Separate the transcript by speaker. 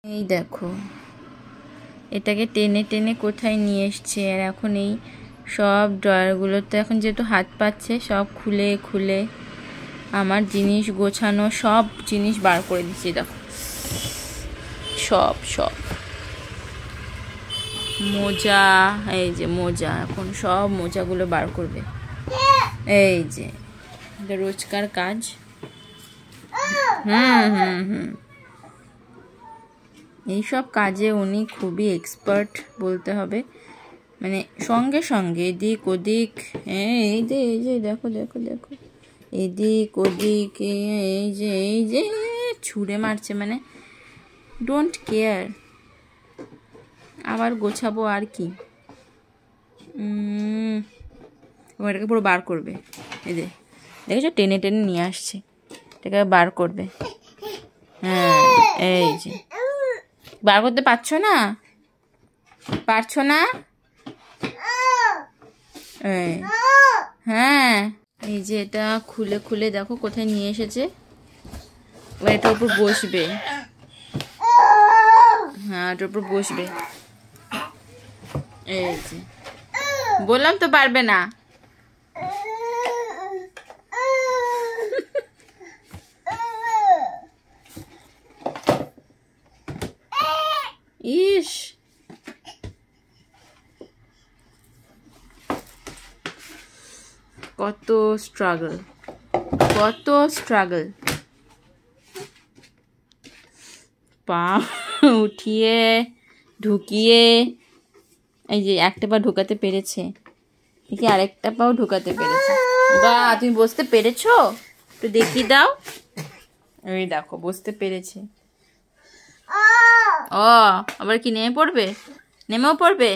Speaker 1: এই দেখো এটাকে টেনে টেনে কোথায় নিয়ে এসছে। আর এখন এই সব ড্রয়ারগুলোতে এখন যেহেতু হাত পাচ্ছে সব খুলে খুলে আমার জিনিস গোছানো সব জিনিস বার করে দিচ্ছি। দেখো সব সব মোজা, এই যে মোজা, এখন সব মোজাগুলো বার করবে। এই যে রোজকার কাজ। এইসব কাজে উনি খুবই এক্সপার্ট বলতে হবে, মানে সঙ্গে সঙ্গে এদিক ওদিক। এই যে দেখো দেখো দেখো এদিক ওদিক, এই যে ছুঁড়ে মারছে, মানে ডোন্ট কেয়ার। আবার গোছাবো আর কি, এটাকে পুরো বার করবে। এই যে দেখেছো টেনে টেনে নিয়ে আসছে, এটাকে বার করবে। হ্যাঁ এই যে বার করতে পারছো না, পারছো না? হ্যাঁ এই যে এটা খুলে খুলে দেখো কোথায় নিয়ে এসেছে। এবার এটার উপর বসবে। হ্যাঁ এটার উপর বসবে। এই যে বললাম তো পারবে না। ইস কত স্ট্রাগল, কত স্ট্রাগল। পা উঠিয়ে ঢুকিয়ে, এই যে একটা পা ঢুকাতে পেরেছে, দেখি আরেকটা পাও ঢুকাতে পেরেছে। বা তুমি বসতে পেরেছো? একটু দেখিয়ে দাও। এই দেখো বসতে পেরেছে। ও আবার কি নেমে পড়বে? নেমেও পড়বে।